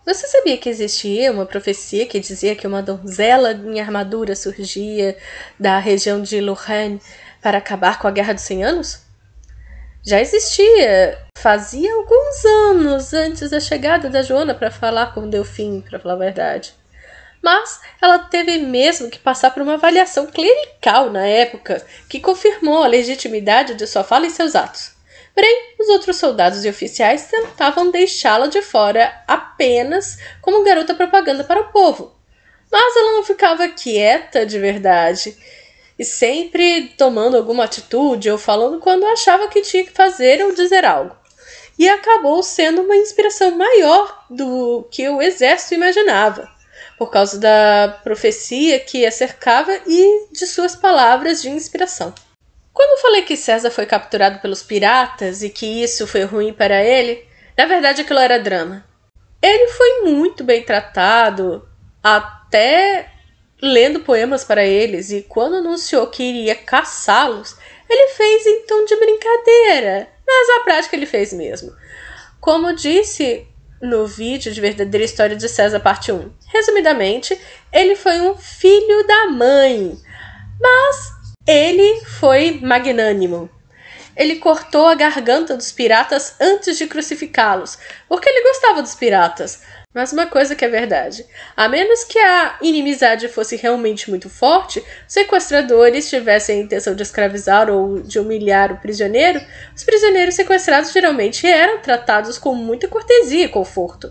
Você sabia que existia uma profecia que dizia que uma donzela em armadura surgia da região de Lorraine para acabar com a Guerra dos 100 Anos? Já existia, fazia alguns anos antes da chegada da Joana para falar com o Delfim, para falar a verdade. Mas ela teve mesmo que passar por uma avaliação clerical na época que confirmou a legitimidade de sua fala e seus atos. Porém, os outros soldados e oficiais tentavam deixá-la de fora apenas como garota propaganda para o povo. Mas ela não ficava quieta de verdade, e sempre tomando alguma atitude ou falando quando achava que tinha que fazer ou dizer algo. E acabou sendo uma inspiração maior do que o exército imaginava, por causa da profecia que a cercava e de suas palavras de inspiração. Quando falei que César foi capturado pelos piratas e que isso foi ruim para ele, na verdade aquilo era drama. Ele foi muito bem tratado, até lendo poemas para eles, e quando anunciou que iria caçá-los, ele fez em tom de brincadeira, mas na prática ele fez mesmo. Como disse no vídeo de Verdadeira História de César parte 1, resumidamente, ele foi um filho da mãe, mas ele foi magnânimo. Ele cortou a garganta dos piratas antes de crucificá-los, porque ele gostava dos piratas. Mas uma coisa que é verdade, a menos que a inimizade fosse realmente muito forte, os sequestradores tivessem a intenção de escravizar ou de humilhar o prisioneiro, os prisioneiros sequestrados geralmente eram tratados com muita cortesia e conforto,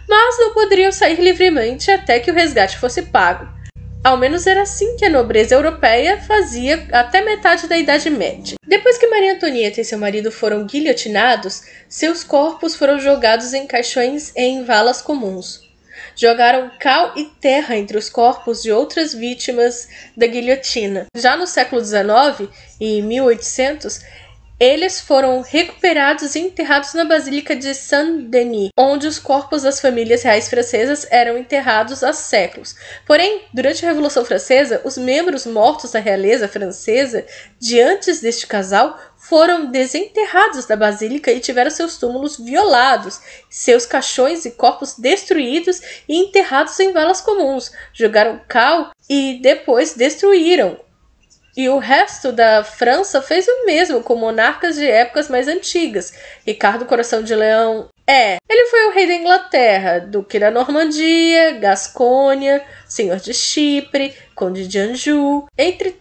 mas não poderiam sair livremente até que o resgate fosse pago. Ao menos era assim que a nobreza europeia fazia até metade da Idade Média. Depois que Maria Antonieta e seu marido foram guilhotinados, seus corpos foram jogados em caixões e em valas comuns. Jogaram cal e terra entre os corpos de outras vítimas da guilhotina. Já no século XIX, em 1800, eles foram recuperados e enterrados na Basílica de Saint-Denis, onde os corpos das famílias reais francesas eram enterrados há séculos. Porém, durante a Revolução Francesa, os membros mortos da realeza francesa de antes deste casal foram desenterrados da Basílica e tiveram seus túmulos violados, seus caixões e corpos destruídos e enterrados em valas comuns. Jogaram cal e depois destruíram. E o resto da França fez o mesmo com monarcas de épocas mais antigas. Ricardo Coração de Leão ele foi o rei da Inglaterra, duque da Normandia, Gascônia, senhor de Chipre, conde de Anjou, entre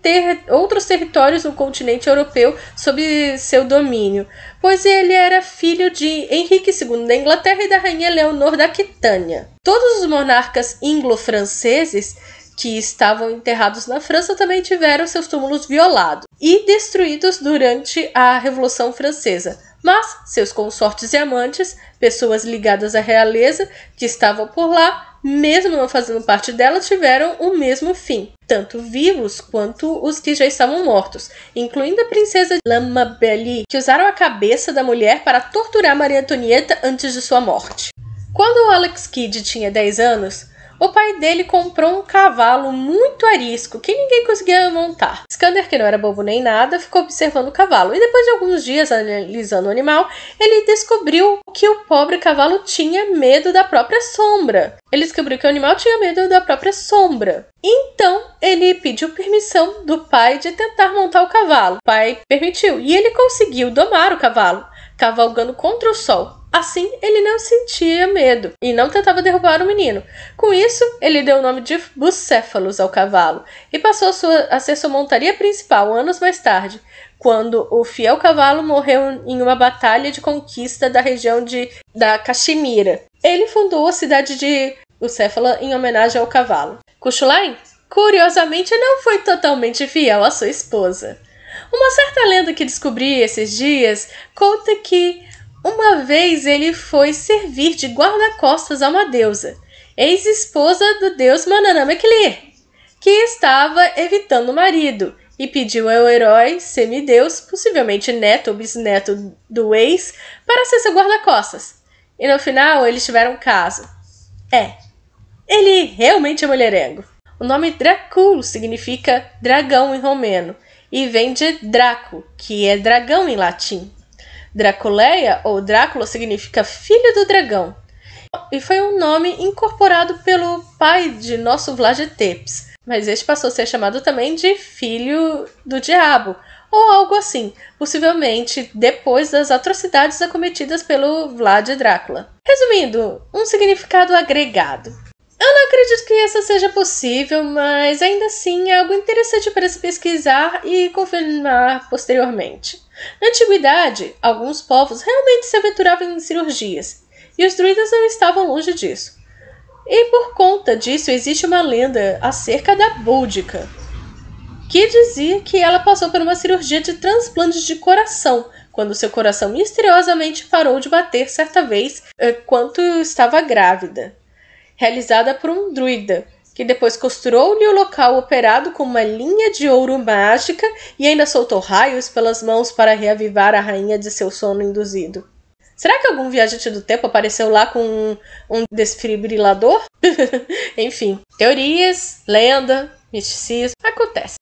outros territórios no continente europeu sob seu domínio, pois ele era filho de Henrique II da Inglaterra e da rainha Leonor da Aquitânia. Todos os monarcas anglo-franceses que estavam enterrados na França também tiveram seus túmulos violados e destruídos durante a Revolução Francesa. Mas seus consortes e amantes, pessoas ligadas à realeza que estavam por lá, mesmo não fazendo parte dela, tiveram o mesmo fim, tanto vivos quanto os que já estavam mortos, incluindo a princesa Lamabelli, que usaram a cabeça da mulher para torturar Maria Antonieta antes de sua morte. Quando o Alex Kidd tinha 10 anos, o pai dele comprou um cavalo muito arisco que ninguém conseguia montar. Skander, que não era bobo nem nada, ficou observando o cavalo e depois de alguns dias analisando o animal, ele descobriu que o pobre cavalo tinha medo da própria sombra. Ele descobriu que o animal tinha medo da própria sombra. Então, ele pediu permissão do pai de tentar montar o cavalo. O pai permitiu e ele conseguiu domar o cavalo, cavalgando contra o sol. Assim, ele não sentia medo e não tentava derrubar o menino. Com isso, ele deu o nome de Bucéfalos ao cavalo e passou a ser sua montaria principal anos mais tarde, quando o fiel cavalo morreu em uma batalha de conquista da região da Caxemira. Ele fundou a cidade de Bucéfala em homenagem ao cavalo. Cuchulain, curiosamente, não foi totalmente fiel à sua esposa. Uma certa lenda que descobri esses dias conta que uma vez ele foi servir de guarda-costas a uma deusa, ex-esposa do deus Mananã-Meklir, que estava evitando o marido, e pediu ao herói semideus, possivelmente neto ou bisneto do ex, para ser seu guarda-costas. E no final eles tiveram um caso. Ele realmente é mulherengo. O nome Dracul significa dragão em romeno, e vem de Draco, que é dragão em latim. Draculeia ou Drácula significa filho do dragão. E foi um nome incorporado pelo pai de nosso Vlad Tepes, mas este passou a ser chamado também de Filho do Diabo, ou algo assim, possivelmente depois das atrocidades acometidas pelo Vlad Drácula. Resumindo, um significado agregado. Eu não acredito que essa seja possível, mas ainda assim é algo interessante para se pesquisar e confirmar posteriormente. Na antiguidade, alguns povos realmente se aventuravam em cirurgias, e os druidas não estavam longe disso. E por conta disso existe uma lenda acerca da Boudica, que dizia que ela passou por uma cirurgia de transplante de coração, quando seu coração misteriosamente parou de bater certa vez enquanto estava grávida. Realizada por um druida, que depois costurou-lhe o local operado com uma linha de ouro mágica e ainda soltou raios pelas mãos para reavivar a rainha de seu sono induzido. Será que algum viajante do tempo apareceu lá com um desfibrilador? Enfim, teorias, lenda, misticismo, acontece.